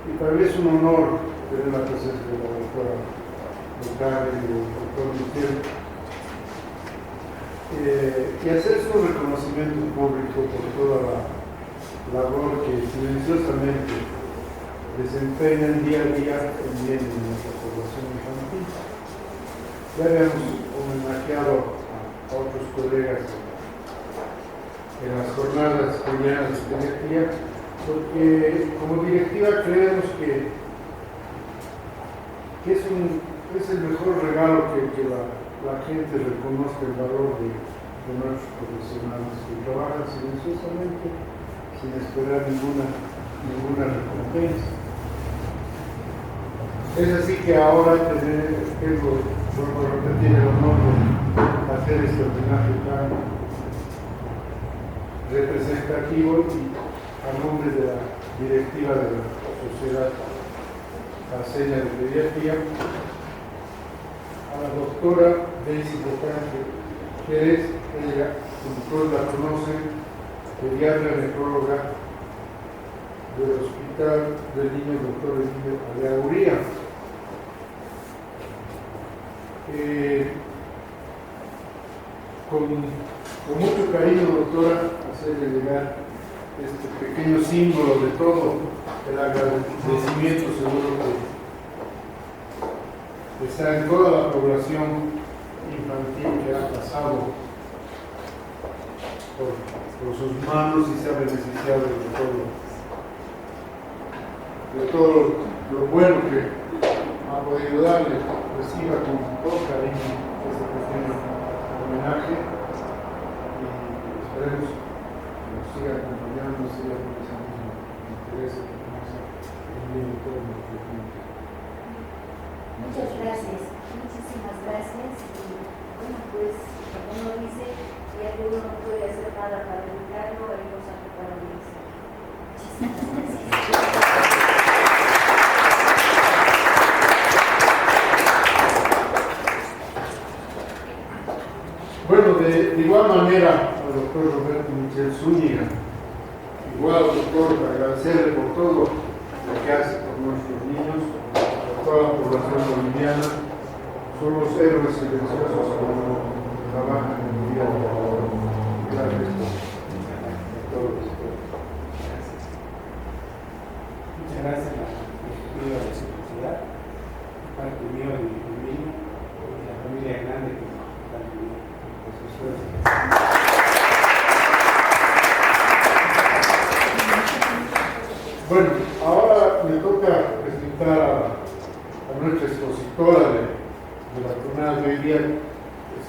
Y para mí es un honor tener la presencia de la doctora Carmen y del doctor Miquel y hacer su reconocimiento público por toda la labor que silenciosamente desempeñan día a día en bien de nuestra población infantil. Ya habíamos homenajeado a otros colegas en las jornadas mañanas de pediatría, porque como directiva creemos que es el mejor regalo que la gente reconozca el valor de nuestros profesionales que trabajan silenciosamente sin esperar ninguna recompensa. Es así que ahora tengo repetir el honor de hacer este homenaje tan representativo y a nombre de la directiva de la Sociedad Paceña de Pediatría a la doctora Daisy Bocante Pérez, ella, como todos la conocen, pediatra nefróloga del Hospital del Niño Doctor Emilio Aleaguría. Con mucho cariño, doctora, hacerle llegar este pequeño símbolo de todo el agradecimiento seguro que está en toda la población infantil que ha pasado por sus manos y se ha beneficiado de todo lo bueno que ha podido darle. Reciba con todo cariño este pequeño homenaje y esperemos que nos siga acompañando, siga con ese mismo interés que tenemos en bien de todo nuestro tiempo. Muchas gracias, muchísimas gracias. Y bueno, pues, como uno dice, ya que uno no puede hacer nada para evitarlo, hay cosas que para realizar. Muchísimas gracias. Bueno, de igual manera al doctor Roberto Michel Zúñiga, igual doctor, agradecerle por todo lo que hace por nuestros niños, por toda la población boliviana. Son los héroes silenciosos que trabajan en el día a día. Gracias por todo esto. Muchas gracias a la sociedad, parte mío y mi niño, y la familia grande que está viviendo. Bueno, ahora me toca presentar a nuestra expositora de la jornada de hoy día,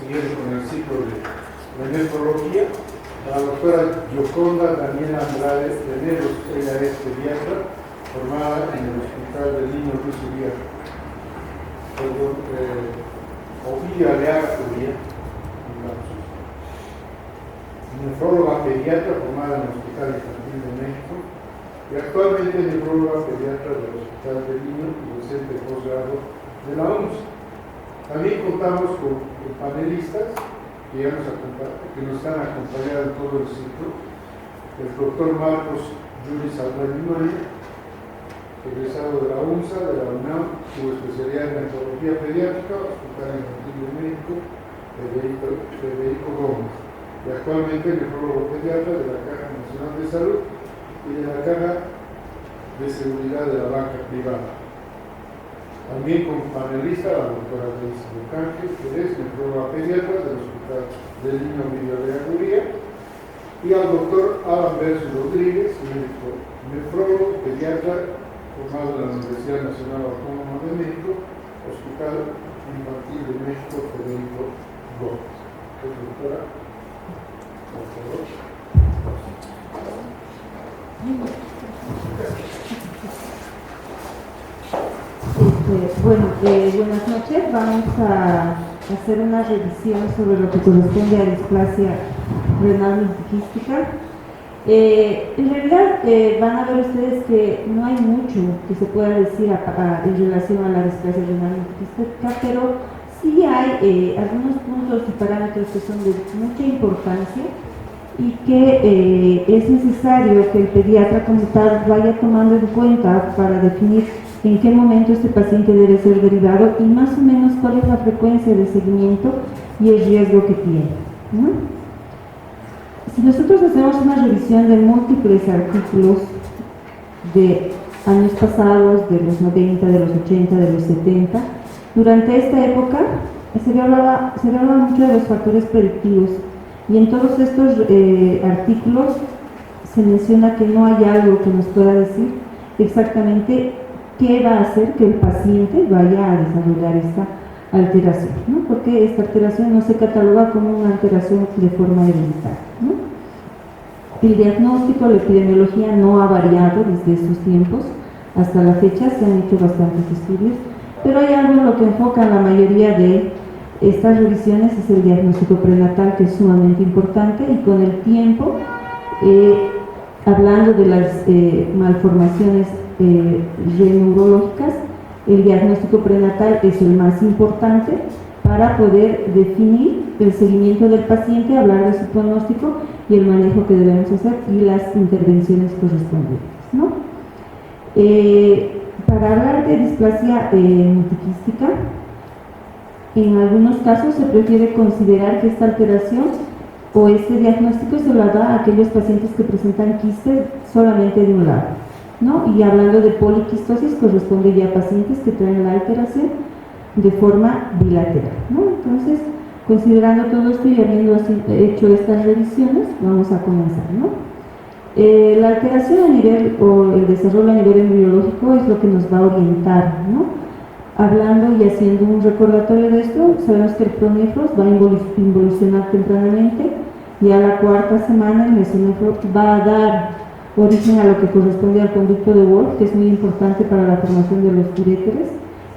siguiendo con el ciclo de nefrología, la doctora Yoconda Daniela Andrade Veneros. Ella es pediatra, formada en el Hospital del Niño Luis Uriarte. Ovidio Aleaga Uriarte, nefróloga pediatra formada en el Hospital Infantil de México y actualmente nefróloga pediatra del Hospital del Niño y docente de posgrado de la OMS. También contamos con panelistas que nos están acompañando en todo el ciclo: el doctor Marcos Yuris Aldañuay, egresado de la UNSA, de la UNAM, su especialidad en nefrología pediátrica, Hospital Infantil de México, Federico Gómez, y actualmente nefrólogo pediatra de la Caja Nacional de Salud y de la Caja de Seguridad de la Banca Privada. También como panelista la doctora Daisy Bocante, que es nefróloga pediatra del Hospital del Niño Ovidio Aleaguría, y al doctor Alan Berzo Rodríguez, médico nefrólogo pediatra formado en la Universidad Nacional Autónoma de México, Hospital Infantil de México, Federico Gómez. Doctora, por favor. Buenas noches. Vamos a hacer una revisión sobre lo que corresponde a displasia renal multiquística. En realidad van a ver ustedes que no hay mucho que se pueda decir en relación a la displasia renal multiquística, pero sí hay algunos puntos y parámetros que son de mucha importancia y que es necesario que el pediatra como tal vaya tomando en cuenta para definir en qué momento este paciente debe ser derivado y más o menos cuál es la frecuencia de seguimiento y el riesgo que tiene, ¿no? Si nosotros hacemos una revisión de múltiples artículos de años pasados, de los 90, de los 80, de los 70, durante esta época se hablaba mucho de los factores predictivos y en todos estos artículos se menciona que no hay algo que nos pueda decir exactamente qué va a hacer que el paciente vaya a desarrollar esta alteración, ¿no? Porque esta alteración no se cataloga como una alteración de forma hereditaria, ¿no? El diagnóstico, la epidemiología no ha variado desde esos tiempos hasta la fecha, se han hecho bastantes estudios, pero hay algo en lo que enfocan la mayoría de estas revisiones, es el diagnóstico prenatal, que es sumamente importante, y con el tiempo, hablando de las malformaciones neurológicas, el diagnóstico prenatal es el más importante para poder definir el seguimiento del paciente, hablar de su pronóstico y el manejo que debemos hacer y las intervenciones correspondientes, ¿no? Para hablar de displasia multiquística, en algunos casos se prefiere considerar que esta alteración o este diagnóstico se lo da a aquellos pacientes que presentan quistes solamente de un lado, ¿no? Y hablando de poliquistosis, corresponde ya a pacientes que traen la alteración de forma bilateral, ¿no? Entonces, considerando todo esto y habiendo hecho estas revisiones, vamos a comenzar, ¿no? La alteración a nivel o el desarrollo a nivel embriológico es lo que nos va a orientar, ¿no? Hablando y haciendo un recordatorio de esto, sabemos que el pronefros va a involucionar tempranamente y a la cuarta semana el mesonefro va a dar origen a lo que corresponde al conducto de Wolff, que es muy importante para la formación de los uréteres,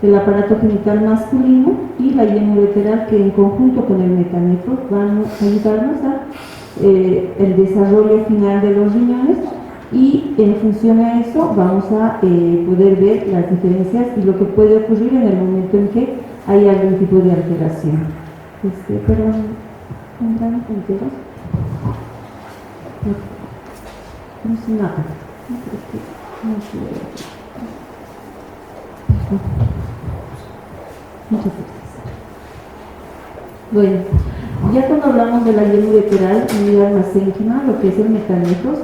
el aparato genital masculino y la yema ureteral, que en conjunto con el metanefro van a ayudarnos a el desarrollo final de los riñones, y en función a eso vamos a poder ver las diferencias y lo que puede ocurrir en el momento en que hay algún tipo de alteración. Perdón, ¿entramos enteros? No sé nada. Muchas gracias. Bueno, ya cuando hablamos de la yema ureteral, unidad mesénquima, lo que es el metanefros,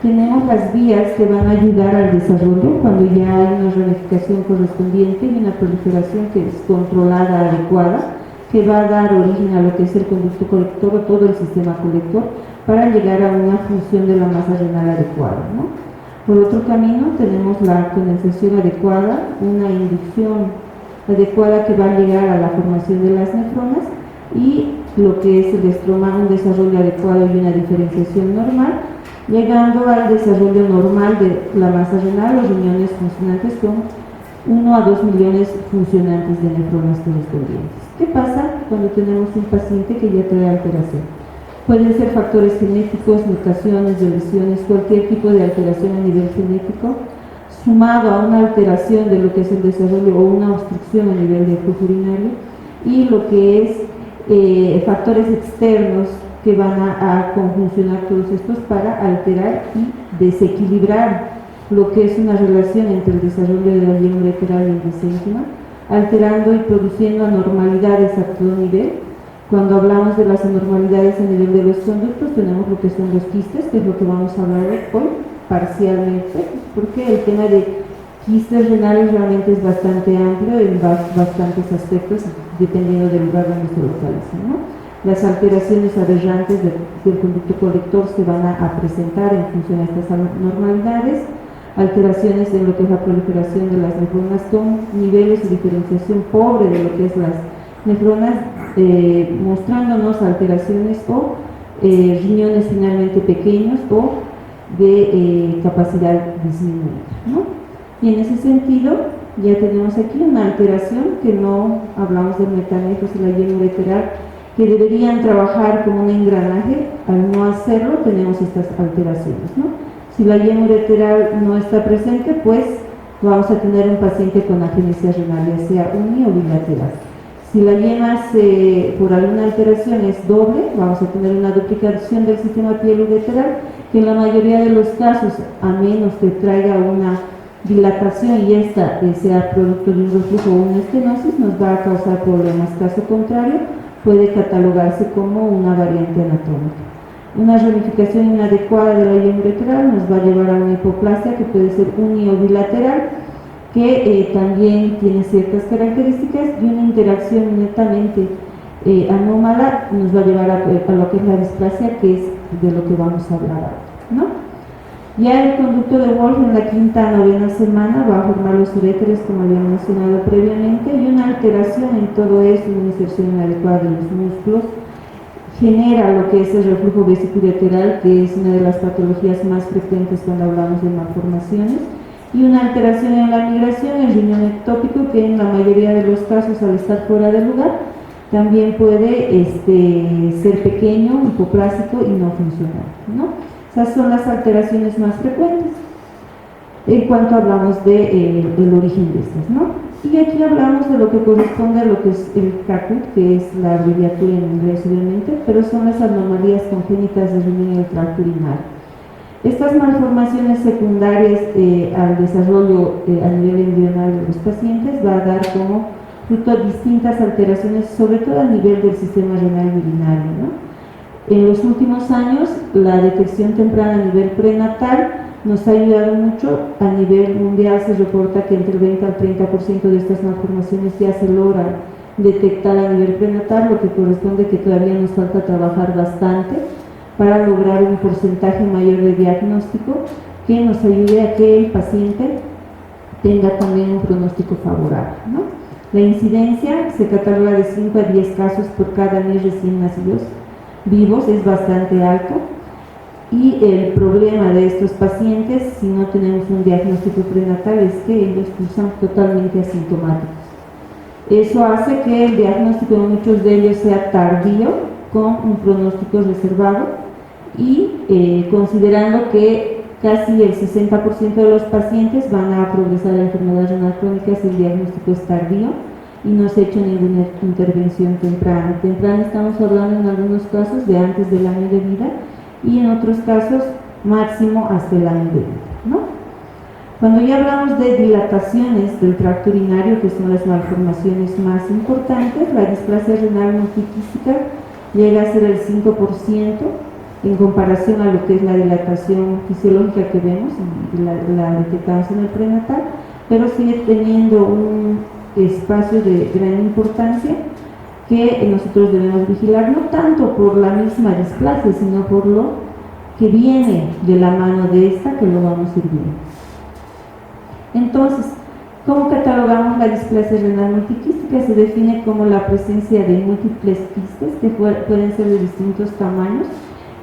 tenemos las vías que van a ayudar al desarrollo cuando ya hay una ramificación correspondiente y una proliferación que es controlada, adecuada, que va a dar origen a lo que es el conducto colector o todo el sistema colector para llegar a una función de la masa renal adecuada, ¿no? Por otro camino tenemos la condensación adecuada, una inducción adecuada que va a llegar a la formación de las nefronas, y lo que es el estroma, un desarrollo adecuado y una diferenciación normal, llegando al desarrollo normal de la masa renal, los riñones funcionantes con 1 a 2 millones funcionantes de nefronas correspondientes. ¿Qué pasa cuando tenemos un paciente que ya trae alteración? Pueden ser factores genéticos, mutaciones, lesiones, cualquier tipo de alteración a nivel genético, sumado a una alteración de lo que es el desarrollo o una obstrucción a nivel del flujo urinario, y lo que es factores externos que van a conjuncionar todos estos para alterar y desequilibrar lo que es una relación entre el desarrollo de la yema ureteral y el mesénquima, alterando y produciendo anormalidades a todo nivel. Cuando hablamos de las anormalidades a nivel de los conductos, tenemos lo que son los quistes, que es lo que vamos a hablar hoy parcialmente, porque el tema de quistes renales realmente es bastante amplio en bastantes aspectos, dependiendo del lugar donde se localiza, ¿no? Las alteraciones aberrantes del conducto colector se van a presentar en función a estas anormalidades, alteraciones en lo que es la proliferación de las nefronas con niveles de diferenciación pobre de lo que es las nefronas, mostrándonos alteraciones o riñones finalmente pequeños o de capacidad disminuida, ¿no? Y en ese sentido ya tenemos aquí una alteración que no hablamos del metanefros y la yema ureteral, que deberían trabajar como un engranaje. Al no hacerlo tenemos estas alteraciones, ¿no? Si la yema ureteral no está presente, pues vamos a tener un paciente con agenesia renal, ya sea uni o bilateral. Si la yema por alguna alteración es doble, vamos a tener una duplicación del sistema pielo-ureteral, que en la mayoría de los casos, a menos que traiga una dilatación y esta sea producto de un reflujo o una estenosis, nos va a causar problemas. Caso contrario, puede catalogarse como una variante anatómica. Una ramificación inadecuada de la yema ureteral nos va a llevar a una hipoplasia que puede ser uni o bilateral, que también tiene ciertas características, y una interacción netamente anómala nos va a llevar a lo que es la displasia, que es de lo que vamos a hablar ahora, ¿no? Ya el conducto de Wolff en la quinta a novena semana va a formar los uréteres, como había mencionado previamente, y una alteración en todo esto, una inserción inadecuada de los músculos, genera lo que es el reflujo vesiculolateral, que es una de las patologías más frecuentes cuando hablamos de malformaciones, y una alteración en la migración, el riñón ectópico, que en la mayoría de los casos, al estar fuera del lugar, también puede ser pequeño, hipoplásico y no funcional, ¿no? Esas son las alteraciones más frecuentes en cuanto hablamos del origen de estas, ¿no? Y aquí hablamos de lo que corresponde a lo que es el CACUT, que es la abreviatura en inglés obviamente, pero son las anomalías congénitas del riñón y el tracto urinario. Estas malformaciones secundarias al desarrollo a nivel embrional de los pacientes va a dar como fruto distintas alteraciones, sobre todo a nivel del sistema renal y urinario, ¿no? En los últimos años, la detección temprana a nivel prenatal nos ha ayudado mucho. A nivel mundial se reporta que entre el 20 al 30% de estas malformaciones ya se logra detectar a nivel prenatal, lo que corresponde que todavía nos falta trabajar bastante para lograr un porcentaje mayor de diagnóstico que nos ayude a que el paciente tenga también un pronóstico favorable, ¿no? La incidencia se cataloga de 5 a 10 casos por cada 1000 recién nacidos vivos, es bastante alto, y el problema de estos pacientes, si no tenemos un diagnóstico prenatal, es que ellos cursan totalmente asintomáticos. Eso hace que el diagnóstico de muchos de ellos sea tardío, con un pronóstico reservado, y considerando que casi el 60% de los pacientes van a progresar a enfermedad renal crónica si el diagnóstico es tardío y no se ha hecho ninguna intervención temprana. Temprana estamos hablando en algunos casos de antes del año de vida y en otros casos máximo hasta el año de vida, ¿no? Cuando ya hablamos de dilataciones del tracto urinario, que son las malformaciones más importantes, la displasia renal multiquística llega a ser el 5% en comparación a lo que es la dilatación fisiológica que vemos y la detectamos en el prenatal, pero sigue teniendo un espacio de gran importancia que nosotros debemos vigilar, no tanto por la misma displasia, sino por lo que viene de la mano de esta, que lo vamos a ir viendo. Entonces, ¿cómo catalogamos la displasia renal multiquística? Se define como la presencia de múltiples quistes que pueden ser de distintos tamaños,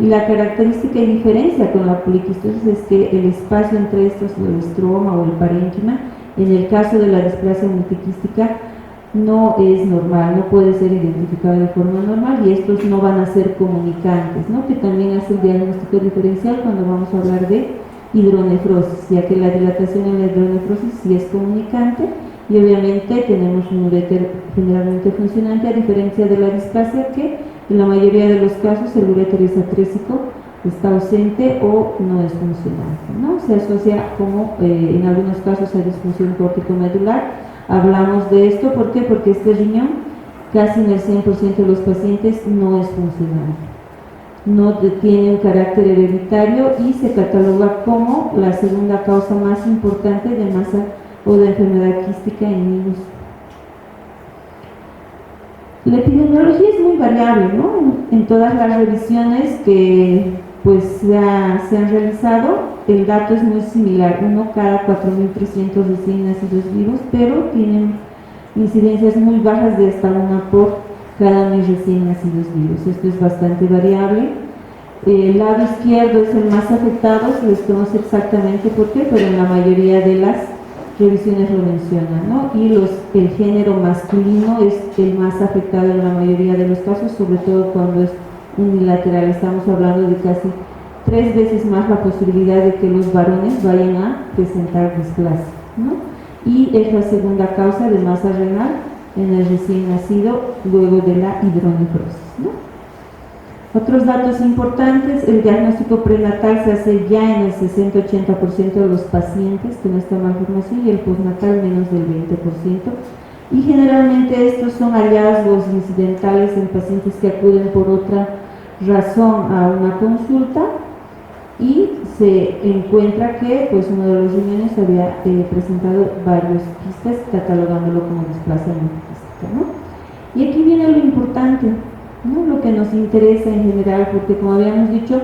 y la característica y diferencia con la poliquistosis es que el espacio entre estos, el estroma o el parénquima, en el caso de la displasia multiquística, no es normal, no puede ser identificado de forma normal, y estos no van a ser comunicantes, ¿no? Que también hace el diagnóstico diferencial cuando vamos a hablar de hidronefrosis, ya que la dilatación en la hidronefrosis sí es comunicante, y obviamente tenemos un uréter generalmente funcionante, a diferencia de la displasia, que en la mayoría de los casos el uréter es atrésico, está ausente o no es funcionante, ¿no? Se asocia como en algunos casos a disfunción córtico-medular. Hablamos de esto, ¿por qué? Porque este riñón casi en el 100% de los pacientes no es funcionante, no tiene un carácter hereditario y se cataloga como la segunda causa más importante de masa o de enfermedad quística en niños. La epidemiología es muy variable, ¿no? En todas las revisiones que pues se han realizado, el dato es muy similar, 1 cada 4.300 recién nacidos vivos, pero tienen incidencias muy bajas de hasta 1 por cada 1.000 recién nacidos vivos. Esto es bastante variable. El lado izquierdo es el más afectado, se desconoce exactamente por qué, pero en la mayoría de las revisiones lo mencionan, ¿no? Y el género masculino es el más afectado en la mayoría de los casos, sobre todo cuando es unilateral. Estamos hablando de casi 3 veces más la posibilidad de que los varones vayan a presentar displasia, ¿no? Y es la segunda causa de masa renal en el recién nacido luego de la hidronefrosis, ¿no? Otros datos importantes: el diagnóstico prenatal se hace ya en el 60-80% de los pacientes con esta malformación y el postnatal menos del 20%. Y generalmente estos son hallazgos incidentales en pacientes que acuden por otra razón a una consulta y se encuentra que pues uno de los riñones había presentado varios quistes, catalogándolo como displasia multiquística, ¿no? Y aquí viene lo importante, ¿no? Lo que nos interesa en general, porque como habíamos dicho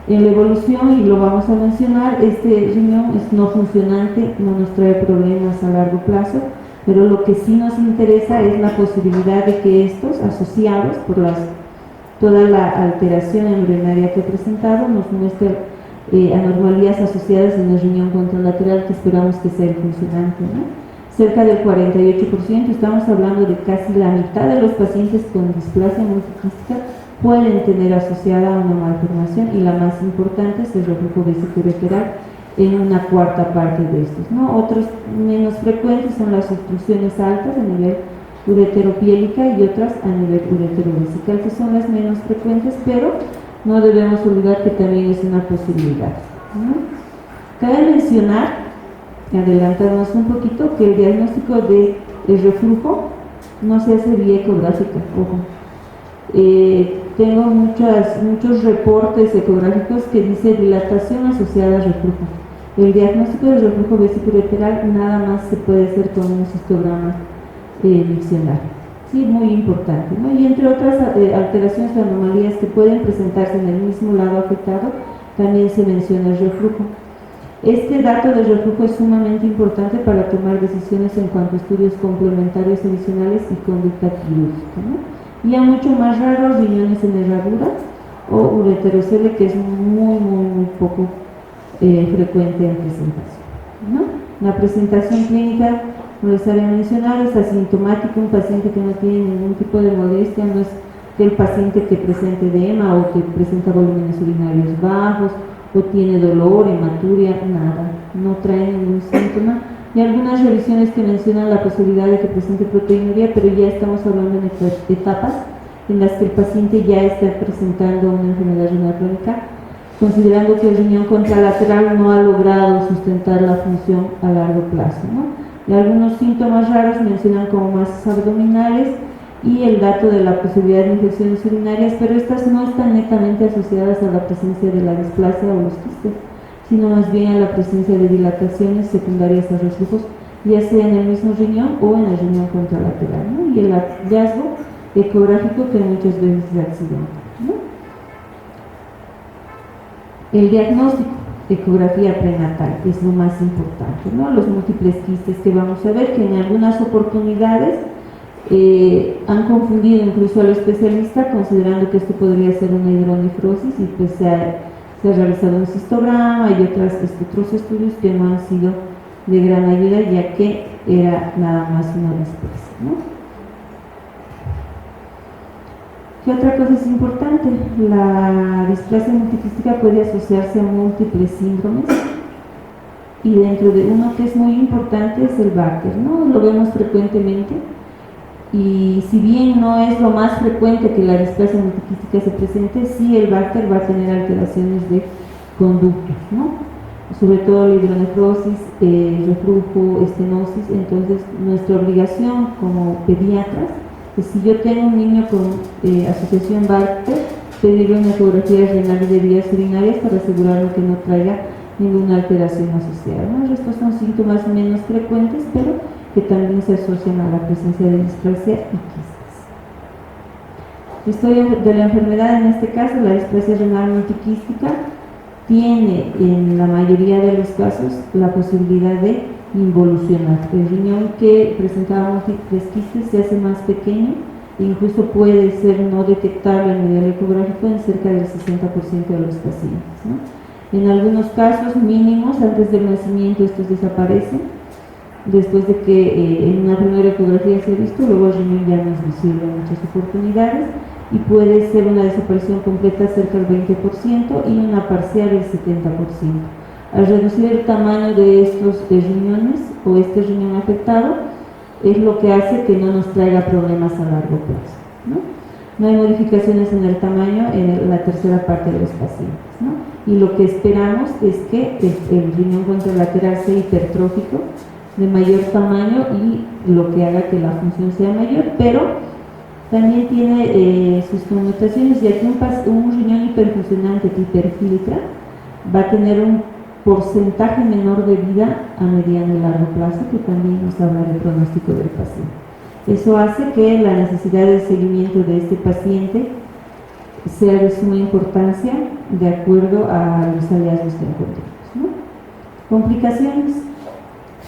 en la evolución, y lo vamos a mencionar, este riñón es no funcionante, no nos trae problemas a largo plazo, pero lo que sí nos interesa es la posibilidad de que estos, asociados por toda la alteración embrionaria que he presentado, nos muestren anormalías asociadas en el riñón contralateral, que esperamos que sea el funcionante, ¿no? Cerca del 48%, estamos hablando de casi la mitad de los pacientes con displasia multiquística pueden tener asociada una malformación, y la más importante es el reflujo vesicoureteral en una cuarta parte de estos, ¿no? Otros menos frecuentes son las obstrucciones altas a nivel ureteropiélica y otras a nivel ureterovesical, que son las menos frecuentes, pero no debemos olvidar que también es una posibilidad, ¿no? Cabe mencionar, adelantarnos un poquito, que el diagnóstico del reflujo no se hace vía ecográfica, ojo. Tengo muchos reportes ecográficos que dice dilatación asociada al reflujo. El diagnóstico del reflujo vesicoureteral nada más se puede hacer con un cistograma miccional. Sí, muy importante, ¿no? Y entre otras alteraciones o anomalías que pueden presentarse en el mismo lado afectado, también se menciona el reflujo. Este dato del reflujo es sumamente importante para tomar decisiones en cuanto a estudios complementarios adicionales y conducta quirúrgica, ¿no? Y a mucho más raro, riñones en herradura o ureterocele, que es muy poco frecuente en presentación, ¿no? La presentación clínica, como les había mencionado, es asintomático, un paciente que no tiene ningún tipo de molestia, no es el paciente que presente edema o que presenta volúmenes urinarios bajos o tiene dolor, hematuria, nada, no trae ningún síntoma. Y algunas revisiones que mencionan la posibilidad de que presente proteinuria, pero ya estamos hablando en etapas en las que el paciente ya está presentando una enfermedad renal crónica, considerando que el riñón contralateral no ha logrado sustentar la función a largo plazo, ¿no? Y algunos síntomas raros mencionan como masas abdominales y el dato de la posibilidad de infecciones urinarias, pero estas no están netamente asociadas a la presencia de la displasia o los quistes, sino más bien a la presencia de dilataciones secundarias a reflujos, ya sea en el mismo riñón o en el riñón contralateral, ¿no? Y el hallazgo ecográfico, que muchas veces es accidental, ¿no? El diagnóstico, ecografía prenatal, es lo más importante, ¿no? Los múltiples quistes que vamos a ver, que en algunas oportunidades han confundido incluso al especialista, considerando que esto podría ser una hidronefrosis, y pues se ha realizado un cistograma y otros estudios que no han sido de gran ayuda, ya que era nada más una displasia, ¿no? ¿Qué otra cosa es importante? La displasia multiquística puede asociarse a múltiples síndromes, y dentro de uno que es muy importante es el Bartter, ¿no? Lo vemos frecuentemente, y si bien no es lo más frecuente que la displasia multiquística se presente, sí el Bartter va a tener alteraciones de conductos, ¿no? Sobre todo la hidronefrosis, reflujo, estenosis. Entonces nuestra obligación como pediatras es, si yo tengo un niño con asociación Bartter, pedirle una ecografía renal y de vías urinarias para asegurarme que no traiga ninguna alteración asociada, ¿no? Estos son síntomas menos frecuentes, pero que también se asocian a la presencia de displasia y quistes. La historia de la enfermedad, en este caso, la displasia renal multiquística, tiene en la mayoría de los casos la posibilidad de involucionar. El riñón que presentaba múltiples quistes se hace más pequeño e incluso puede ser no detectable a nivel ecográfico en cerca del 60% de los pacientes, ¿no? En algunos casos mínimos, antes del nacimiento, estos desaparecen. Después de que en una primera ecografía se ha visto, luego el riñón ya no es visible en muchas oportunidades, y puede ser una desaparición completa cerca del 20% y una parcial del 70%. Al reducir el tamaño de estos riñones o este riñón afectado, es lo que hace que no nos traiga problemas a largo plazo, ¿no? No hay modificaciones en el tamaño en la tercera parte de los pacientes, ¿no? Y lo que esperamos es que el riñón contralateral sea hipertrófico, de mayor tamaño, y lo que haga que la función sea mayor, pero también tiene sus connotaciones, ya que un riñón hiperfuncionante que hiperfiltra va a tener un porcentaje menor de vida a mediano y largo plazo, que también nos habla del pronóstico del paciente. Eso hace que la necesidad de seguimiento de este paciente sea de suma importancia de acuerdo a los hallazgos que encontramos, ¿no? Complicaciones.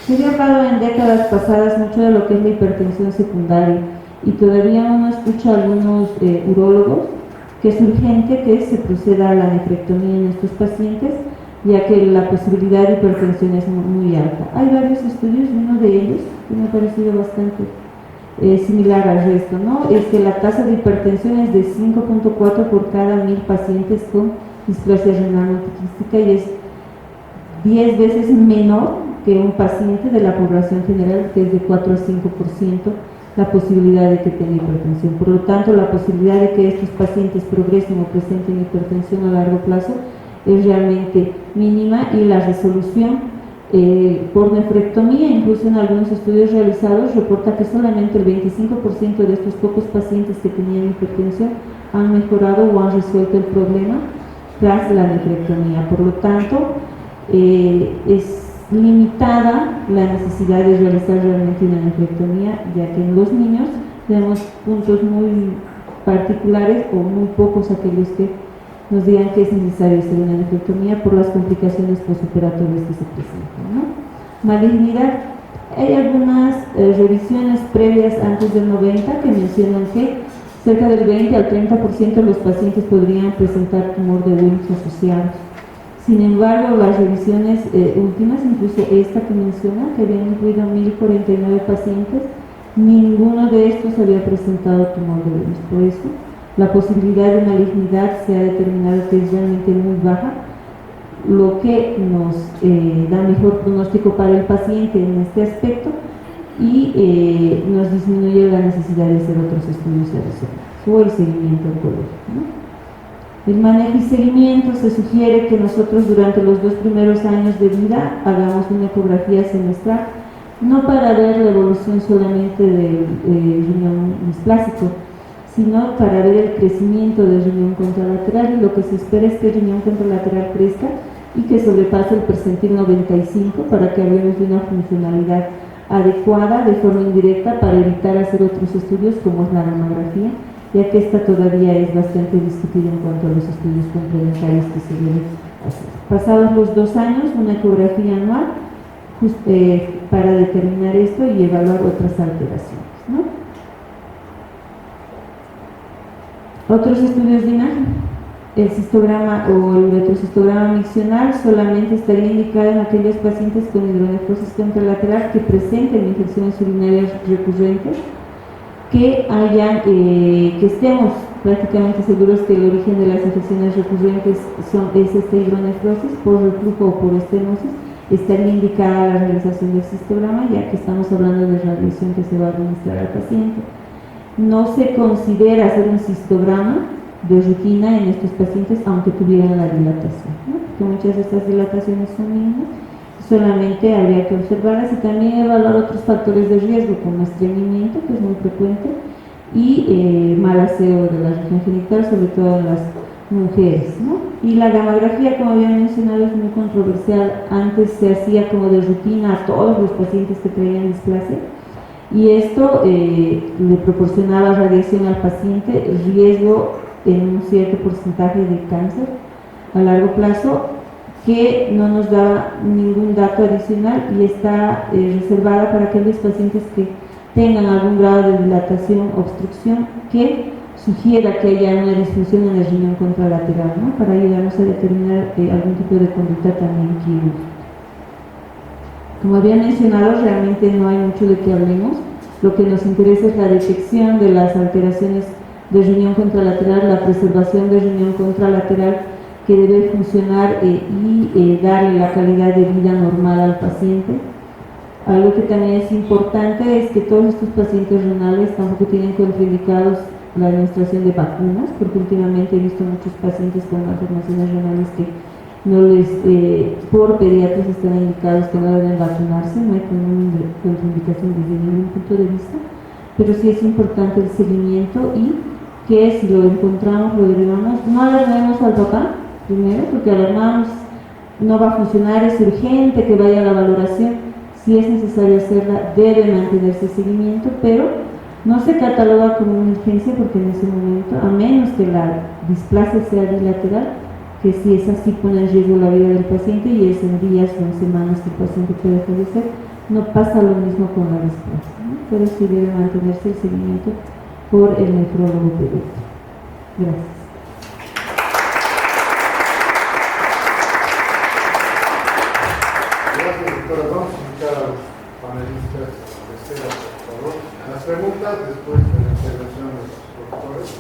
Se había hablado en décadas pasadas mucho de lo que es la hipertensión secundaria, y todavía uno escucha a algunos urólogos que es urgente que se proceda a la nefrectomía en estos pacientes, ya que la posibilidad de hipertensión es muy alta. Hay varios estudios, uno de ellos que me ha parecido bastante similar al resto, ¿no? Es que la tasa de hipertensión es de 5.4 por cada 1000 pacientes con displasia renal multiquística, y es 10 veces menor que un paciente de la población general, que es de 4 a 5% la posibilidad de que tenga hipertensión. Por lo tanto, la posibilidad de que estos pacientes progresen o presenten hipertensión a largo plazo es realmente mínima, y la resolución por nefrectomía, incluso en algunos estudios realizados, reporta que solamente el 25% de estos pocos pacientes que tenían hipertensión han mejorado o han resuelto el problema tras la nefrectomía. Por lo tanto, es limitada la necesidad de realizar realmente una nefrectomía, ya que en los niños tenemos puntos muy particulares, o muy pocos aquellos que nos digan que es necesario hacer una nefrectomía por las complicaciones postoperatorias que se presentan, ¿no? Malignidad. Hay algunas revisiones previas antes del 90 que mencionan que cerca del 20 al 30% de los pacientes podrían presentar tumor de Wilms asociados. Sin embargo, las revisiones últimas, incluso esta que menciona, que habían incluido 1049 pacientes, ninguno de estos había presentado tumor de Wilms. Por eso, la posibilidad de malignidad se ha determinado que es realmente muy baja, lo que nos da mejor pronóstico para el paciente en este aspecto, y nos disminuye la necesidad de hacer otros estudios adicionales o el seguimiento oncológico, ¿no? El manejo y seguimiento: se sugiere que nosotros durante los 2 primeros años de vida hagamos una ecografía semestral, no para ver la evolución solamente del riñón displásico, sino para ver el crecimiento del riñón contralateral, y lo que se espera es que el riñón contralateral crezca y que sobrepase el percentil 95 para que hablemos de una funcionalidad adecuada de forma indirecta, para evitar hacer otros estudios como es la mamografía, ya que esta todavía es bastante discutida en cuanto a los estudios complementarios que se deben hacer. Pasados los 2 años, una ecografía anual para determinar esto y evaluar otras alteraciones, ¿no? Otros estudios de imagen: el cistograma o el retrocistograma miccional solamente estaría indicado en aquellos pacientes con hidronefrosis contralateral que presenten infecciones urinarias recurrentes, que estemos prácticamente seguros que el origen de las infecciones recurrentes es esta hidronefrosis por reflujo o por estenosis. Estaría indicada la realización del cistograma, ya que estamos hablando de radiación que se va a administrar al paciente. No se considera hacer un cistograma de rutina en estos pacientes, aunque tuvieran la dilatación, ¿no? Porque muchas de estas dilataciones son mínimas, solamente habría que observarlas, y también evaluar otros factores de riesgo como estreñimiento, que es muy frecuente, y mal aseo de la región genital, sobre todo en las mujeres, ¿no? Y la gamografía, como había mencionado, es muy controversial. Antes se hacía como de rutina a todos los pacientes que traían displasia, y esto le proporcionaba radiación al paciente, riesgo en un cierto porcentaje de cáncer a largo plazo, que no nos daba ningún dato adicional, y está reservada para aquellos pacientes que tengan algún grado de dilatación, obstrucción, que sugiera que haya una disfunción en el riñón contralateral, ¿no? Para ayudarnos a determinar algún tipo de conducta también quirúrgica. Como había mencionado, realmente no hay mucho de qué hablemos. Lo que nos interesa es la detección de las alteraciones del riñón contralateral, la preservación del riñón contralateral, que debe funcionar y darle la calidad de vida normal al paciente. Algo que también es importante es que todos estos pacientes renales tampoco tienen contraindicados la administración de vacunas, porque últimamente he visto muchos pacientes con malformaciones renales que no les, por pediatras están indicados que no deben vacunarse, no hay ninguna contraindicación desde ningún punto de vista, pero sí es importante el seguimiento y que si lo encontramos, lo derivamos, no alarmemos al papá primero, porque alarmamos no va a funcionar, es urgente que vaya a la valoración, si es necesario hacerla, debe mantenerse el seguimiento, pero no se cataloga como una urgencia porque en ese momento, a menos que la displasia sea bilateral, que si es así pone en riesgo la vida del paciente y es en días o en semanas que el paciente puede fallecer, no pasa lo mismo con la displasia, ¿no? Pero sí debe mantenerse el seguimiento por el nefrólogo pediatra. Gracias. Gracias, doctora. Vamos a invitar a los panelistas de escena, por favor. Las preguntas después de la intervención de los doctores.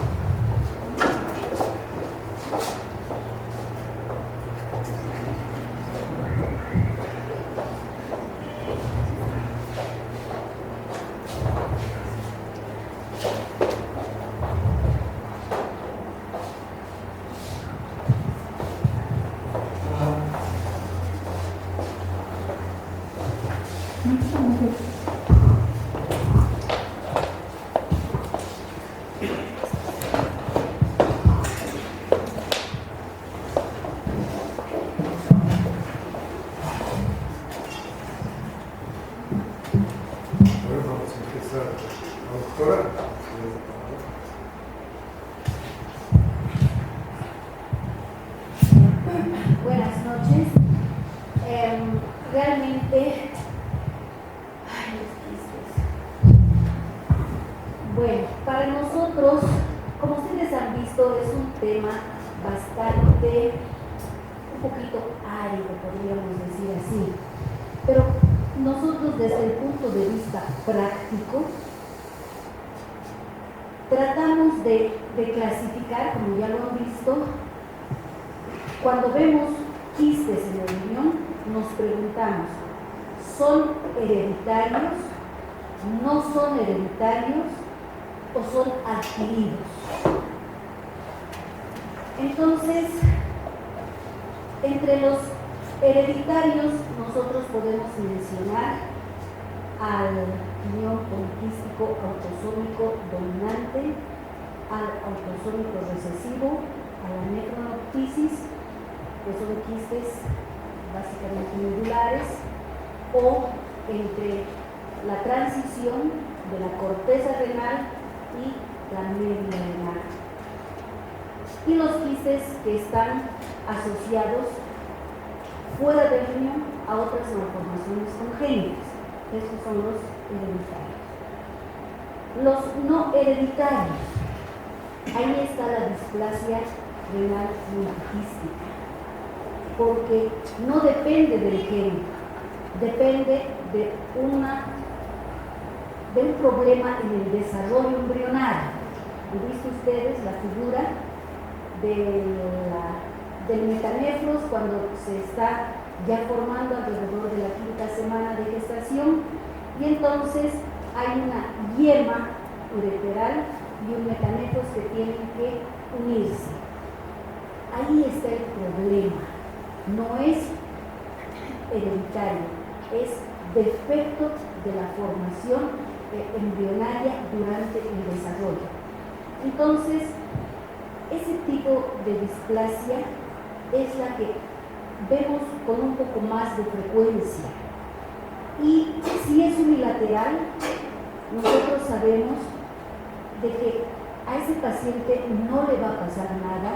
Buenas noches. Realmente, los quistes. Bueno, para nosotros, como ustedes han visto, es un tema bastante, un poquito árido, podríamos decir así. Pero nosotros desde el punto de vista práctico, tratamos de clasificar, como ya lo han visto, cuando vemos quistes en el riñón, nos preguntamos, ¿son hereditarios? ¿No son hereditarios? ¿O son adquiridos? Entonces, entre los hereditarios nosotros podemos mencionar al riñón poliquístico autosómico dominante, al autosómico recesivo, a la necronoptisis, que son quistes básicamente medulares, o entre la transición de la corteza renal y la médula renal. Y los quistes que están asociados fuera del riñón a otras malformaciones congénitas. Estos son los hereditarios. Los no hereditarios, ahí está la displasia renal multiquística, porque no depende del gen, depende de un problema en el desarrollo embrionario. ¿Han visto ustedes la figura del metanefros cuando se está ya formando alrededor de la 5ª semana de gestación? Y entonces hay una yema ureteral y un metanefros que tienen que unirse. Ahí está el problema. No es hereditario, es defecto de la formación embrionaria durante el desarrollo. Entonces, ese tipo de displasia es la que vemos con un poco más de frecuencia. Y si es unilateral, nosotros sabemos de que a ese paciente no le va a pasar nada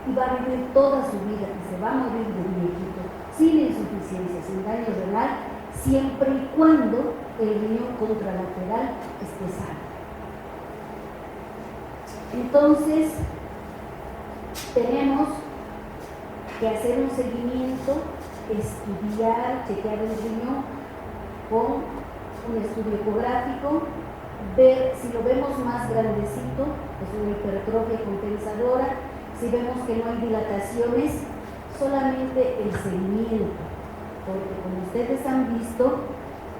y va a vivir toda su vida y se va a morir de viejito, sin insuficiencia, sin daño renal, siempre y cuando el riñón contralateral esté sano. Entonces, tenemos que hacer un seguimiento, estudiar, chequear el riñón con un estudio ecográfico, ver si lo vemos más grandecito, es una hipertrofia compensadora. Si vemos que no hay dilataciones, solamente el seguimiento, porque como ustedes han visto,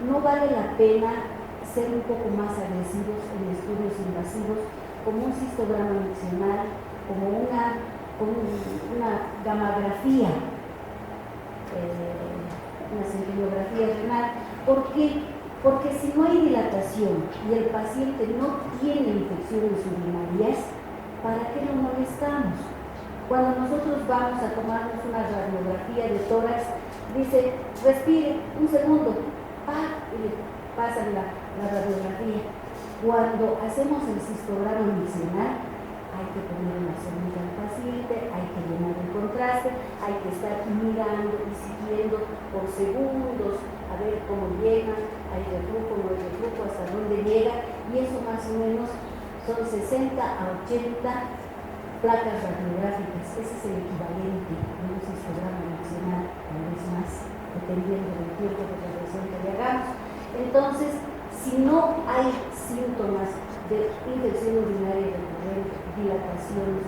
no vale la pena ser un poco más agresivos en estudios invasivos, como un cistograma miccional, como una gamografía, una centellografía renal. ¿Por qué? Porque si no hay dilatación y el paciente no tiene infecciones urinarias, ¿para qué lo molestamos? Cuando nosotros vamos a tomarnos una radiografía de tórax, dice, respire un segundo, y le pasan la radiografía. Cuando hacemos el cistograma miccional, hay que poner una sonrisa al paciente, hay que llenar el contraste, hay que estar mirando y siguiendo por segundos a ver cómo llega, hay reflujo, no hay reflujo, hasta dónde llega, y eso más o menos son 60 a 80 placas radiográficas. Ese es el equivalente de un cistograma miccional, tal vez más, dependiendo del tiempo de regresión que le hagamos. Entonces, si no hay síntomas de infección urinaria recurrente, dilataciones,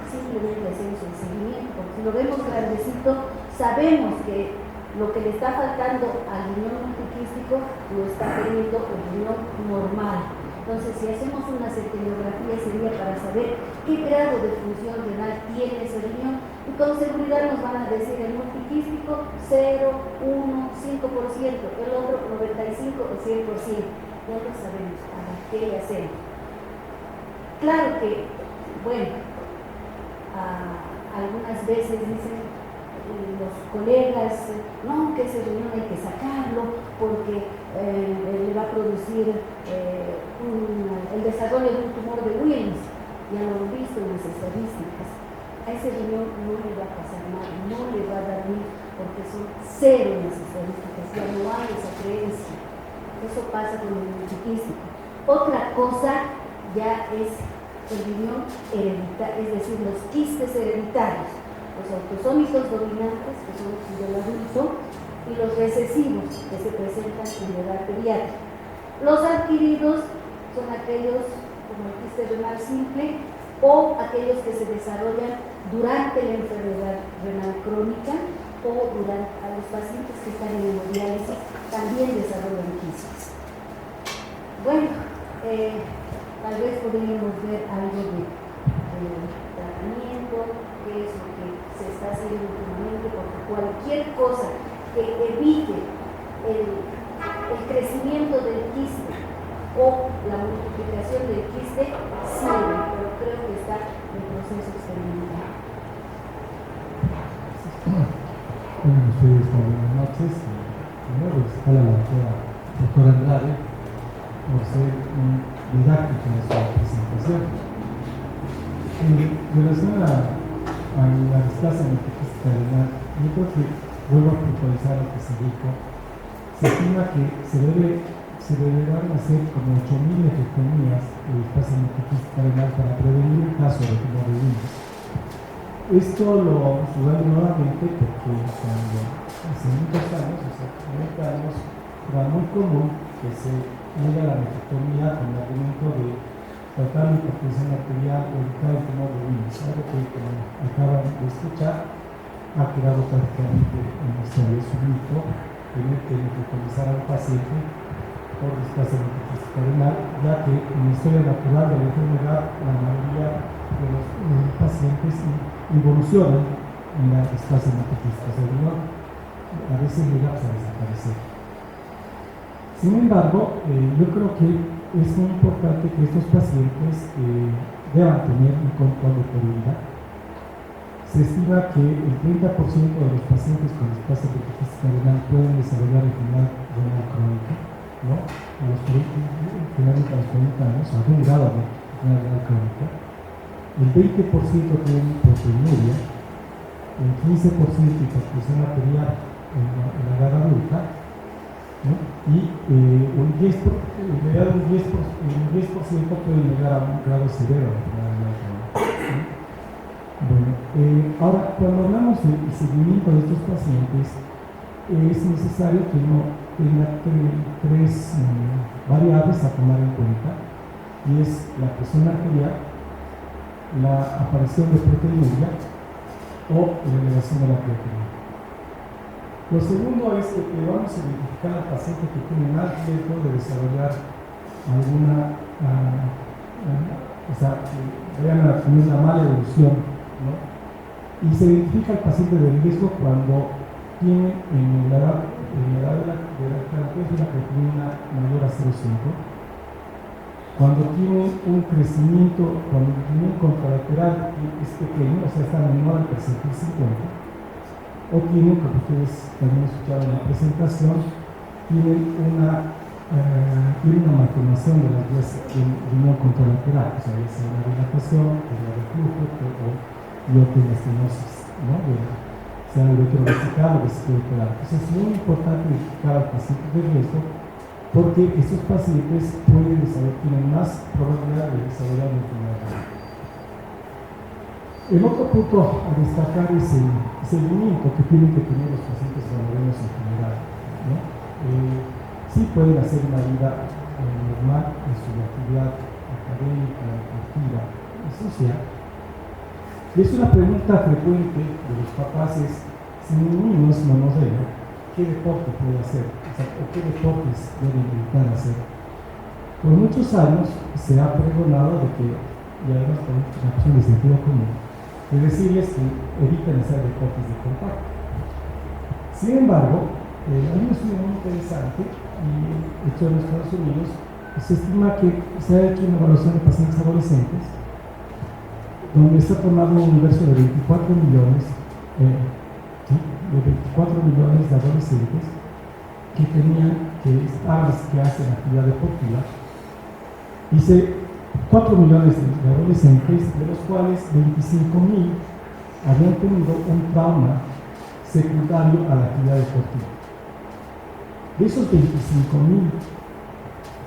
simplemente hacemos el seguimiento, porque si lo vemos grandecito, sabemos que lo que le está faltando al riñón multiquístico lo está teniendo el riñón normal. Entonces, si hacemos una centellografía sería para saber qué grado de función renal tiene ese riñón, y con seguridad nos van a decir el multiquístico 0, 1, 5%, el otro 95 o 100%. Ya lo sabemos, ¿para qué le hacemos? Claro que, bueno, algunas veces dicen los colegas, no, que ese riñón hay que sacarlo porque le va a producir el desarrollo de un tumor de Wilms. Ya lo hemos visto en las estadísticas. A ese riñón no le va a pasar nada, no le va a dar bien, porque son cero en las estadísticas, ya no hay esa creencia. Eso pasa con el multiquístico. Otra cosa ya es el riñón hereditario, es decir, los quistes hereditarios, los autosómicos dominantes, que son los del adulto, y los recesivos, que se presentan en la edad pediátrica. Los adquiridos son aquellos como el quiste renal simple o aquellos que se desarrollan durante la enfermedad renal crónica o durante a los pacientes que están en hemodiálisis también desarrollan quistes. Bueno, tal vez podríamos ver algo de tratamiento, qué es lo que se está haciendo últimamente, porque cualquier cosa que evite el crecimiento del quiste o la multiplicación del quiste sirve, pero creo que está en proceso experimental. Bueno, ustedes buenas noches. Primero, felicitar a la doctora Andrade por ser un didáctico en su presentación. En relación a la displasia multiquística renal, yo creo que vuelvo a puntualizar lo que se dijo. Se estima que se deberán hacer como 8.000 ectomías de displasia multiquística renal para prevenir un caso de tumor de Wilms. Esto lo sucede nuevamente porque cuando hace muchos años, o sea, 40 años, era muy común que se haga la nefrectomía con el argumento de tratar la hipertensión arterial o evitar el tumor de Wilms, algo que, como acaban de escuchar, ha quedado prácticamente en la historia. Es un mito tener que nefrectomizar a un paciente por displasia multiquística renal, ya que en la historia natural de la enfermedad la mayoría de los pacientes evolucionan en la displasia multiquística, o sea, no, a veces llega a desaparecer. Sin embargo, yo creo que es muy importante que estos pacientes deban tener un control de prioridad. Se estima que el 30% de los pacientes con displasia multiquística renal pueden desarrollar enfermedad renal crónica, ¿no? Finalmente a los 40 años, algún grado de enfermedad renal crónica. El 20% tienen proteinuria, el 15% hipertensión arterial en la edad adulta, ¿no? Y un 10% puede llegar a un grado severo de enfermedad renal crónica. Bueno, ahora, cuando hablamos del seguimiento de estos pacientes, es necesario que uno tenga tres variables a tomar en cuenta, y es la presión arterial, la aparición de proteinuria o la elevación de la creatinina. Lo segundo es que vamos a identificar al paciente que tiene más riesgo de desarrollar alguna, o sea, que vayan a tener una mala evolución, ¿no? Y se identifica al paciente de riesgo cuando tiene en la edad de la característica que tiene una mayor a 0,5, cuando tiene un crecimiento, cuando tiene un contralateral que es pequeño, o sea, está menor al percentil 50, o tienen, como ustedes también escucharon en la presentación, tienen una malformación de las vías del riñón contralateral, o sea, ya sea una dilatación, una reflujo o una estenosis, ¿no? Sea ureterovesical o vesicoureteral. Entonces es muy importante identificar al paciente de riesgo porque estos pacientes tienen más probabilidad de desarrollar una enfermedad. El otro punto a destacar es el seguimiento que tienen que tener los pacientes monorenos en general, ¿no? Sí pueden hacer una vida normal en su actividad académica, deportiva y social. Y es una pregunta frecuente de los papás es, si mi niño es monorreno, ¿qué deporte puede hacer? O sea, ¿o qué deportes debe intentar hacer? Por muchos años se ha pregonado de que, y además por una cuestión de sentido común, de decirles que eviten hacer deportes de contacto. Sin embargo, hay un estudio muy interesante hecho en los Estados Unidos. Se estima que se ha hecho una evaluación de pacientes adolescentes donde está tomado un universo de 24 millones de adolescentes que hacen actividad deportiva, y 4 millones de adolescentes, de los cuales 25,000 habían tenido un trauma secundario a la actividad deportiva. De esos 25,000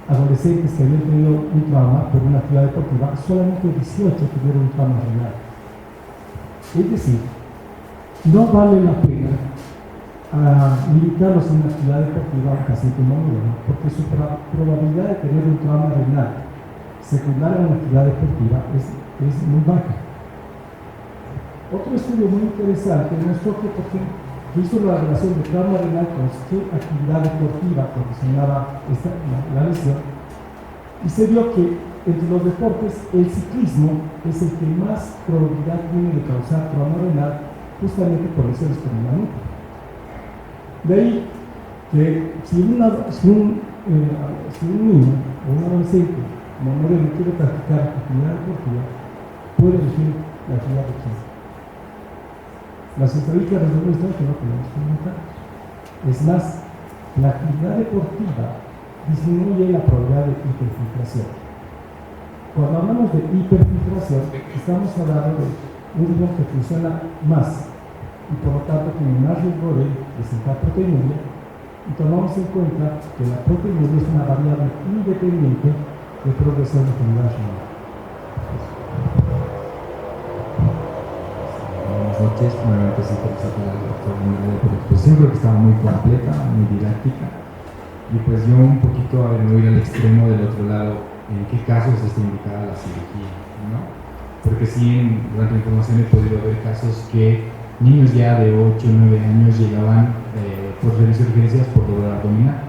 adolescentes que habían tenido un trauma por una actividad deportiva, solamente 18 tuvieron un trauma renal. Es decir, no vale la pena limitarlos en una actividad deportiva a un paciente monorreno, porque su probabilidad de tener un trauma renal secundario a una actividad deportiva es muy baja. Otro estudio muy interesante demostró que hizo la relación de trauma renal con qué actividad deportiva proporcionaba la lesión, y se vio que entre los deportes el ciclismo es el que más probabilidad tiene de causar trauma renal, justamente por lesiones por la nuca. De ahí que si un niño o un adolescente monorreno quiere practicar actividad deportiva, puede elegir la actividad deportiva. Las estadísticas demuestran que no tenemos que limitar. Es más, la actividad deportiva disminuye la probabilidad de hiperfiltración. Cuando hablamos de hiperfiltración, estamos hablando de un riñón que funciona más y por lo tanto tiene más riesgo de presentar proteinuria, y tomamos en cuenta que la proteinuria es una variable independiente de progresión de enfermedad renal. Buenas noches, nuevamente sí felicito al doctor Moreno por la exposición, creo que estaba muy completa, muy didáctica, y pues yo un poquito a ver, me voy al extremo del otro lado, en qué casos está indicada la cirugía, ¿no? Porque sí, durante la información he podido ver casos que niños ya de 8 o 9 años llegaban por servicio de urgencias por dolor abdominal,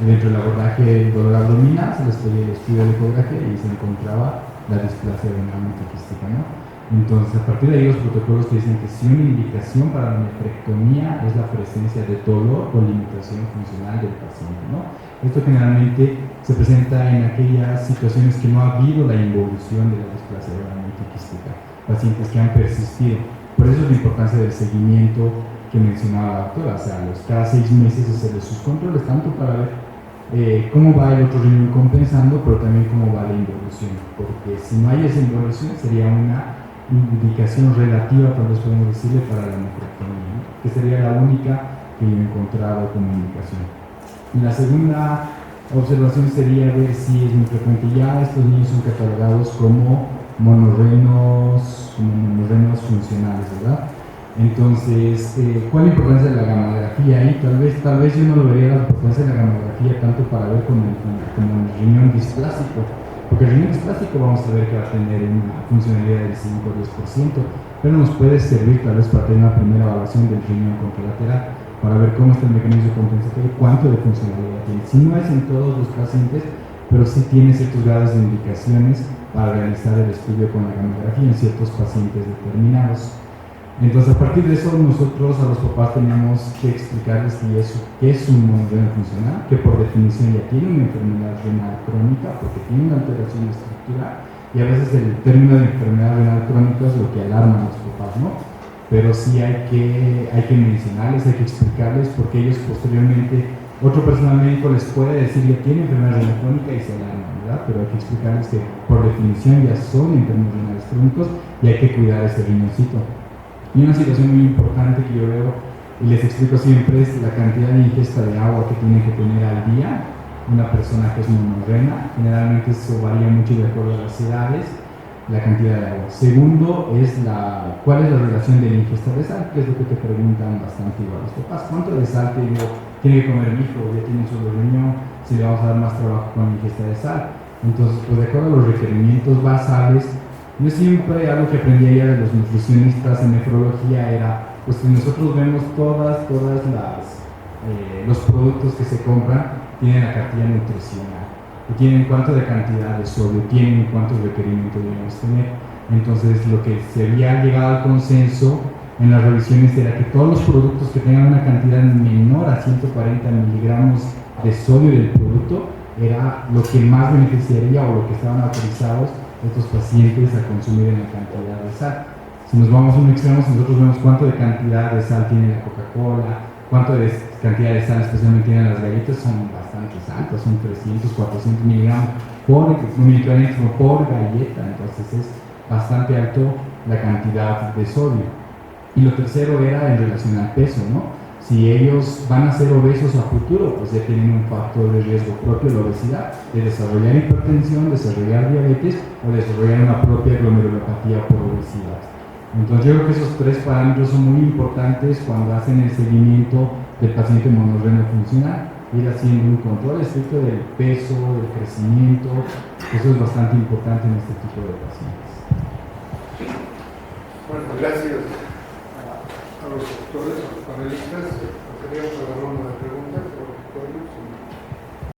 y dentro del abordaje del dolor abdominal se les pedía el estudio de ecografía y se encontraba la displasia renal multiquística, ¿no? Entonces, a partir de ahí los protocolos te dicen que si una indicación para la nefrectomía es la presencia de dolor o limitación funcional del paciente, ¿no? Esto generalmente se presenta en aquellas situaciones que no ha habido la involución de la displasia renal multiquística, pacientes que han persistido. Por eso es la importancia del seguimiento que mencionaba la doctora, o sea, cada 6 meses hacerle sus controles, tanto para ver cómo va el otro riñón compensando, pero también cómo va la involución, porque si no hay esa involución sería una indicación relativa, tal vez podemos decirle, para la nefrectomía, ¿no? Que sería la única que yo he encontrado como indicación. Y la segunda observación sería ver si es muy frecuente. Ya estos niños son catalogados como monorrenos funcionales, ¿verdad? Entonces, ¿cuál es la importancia de la gamografía ahí? Tal vez yo no lo vería la importancia de la gamografía tanto para ver como el riñón displásico, porque el riñón displásico vamos a ver que va a tener una funcionalidad del 5 o 10%, pero nos puede servir tal vez para tener una primera evaluación del riñón contralateral. para ver cómo está el mecanismo compensatorio, cuánto de funcionalidad tiene. Si no es en todos los pacientes, pero sí tiene ciertos grados de indicaciones para realizar el estudio con la gamografía en ciertos pacientes determinados. Entonces, a partir de eso, nosotros a los papás tenemos que explicarles qué es un monorrenal funcional, que por definición ya tiene una enfermedad renal crónica, porque tiene una alteración estructural, y a veces el término de enfermedad renal crónica es lo que alarma a los papás, ¿no? Pero sí hay que mencionarles, hay que explicarles, porque ellos posteriormente, otro personal médico les puede decir que tiene enfermedad renal crónica y se alarman, ¿verdad? Pero hay que explicarles que por definición ya son enfermos renales crónicos y hay que cuidar ese riñoncito. Y una situación muy importante que yo veo y les explico siempre es la cantidad de ingesta de agua que tienen que tener al día una persona que es monorrena. Generalmente eso varía mucho de acuerdo a las edades, la cantidad de agua. Segundo es cuál es la relación de la ingesta de sal, que es lo que te preguntan bastante igual los papás. ¿Cuánto de sal tiene que comer mi hijo? Ya tiene un solo riñón, si le vamos a dar más trabajo con la ingesta de sal. Entonces, pues de acuerdo a los requerimientos basales, yo siempre, algo que aprendí allá de los nutricionistas en nefrología era, pues si nosotros vemos todas los productos que se compran, tienen la cartilla nutricional, y tienen cuánto de cantidad de sodio, tienen cuántos requerimientos debemos tener. Entonces, lo que se había llegado al consenso en las revisiones era que todos los productos que tengan una cantidad menor a 140 miligramos de sodio del producto era lo que más beneficiaría o lo que estaban autorizados estos pacientes a consumir en la cantidad de sal. Si nos vamos a un extremo, si nosotros vemos cuánto de cantidad de sal tiene la Coca-Cola, cuánto de cantidad de sal especialmente tienen las galletas, son bastante altas, son 300, 400 miligramos por galleta, entonces es bastante alto la cantidad de sodio. Y lo tercero era en relación al peso, ¿no? Si ellos van a ser obesos a futuro, pues ya tienen un factor de riesgo propio, la obesidad, de desarrollar hipertensión, desarrollar diabetes o desarrollar una propia glomerulopatía por obesidad. Entonces yo creo que esos tres parámetros son muy importantes cuando hacen el seguimiento del paciente monorrenal funcional, ir haciendo un control estricto del peso, del crecimiento. Eso es bastante importante en este tipo de pacientes. Bueno, gracias a los doctores, a los panelistas. Pasaríamos a la ronda de preguntas.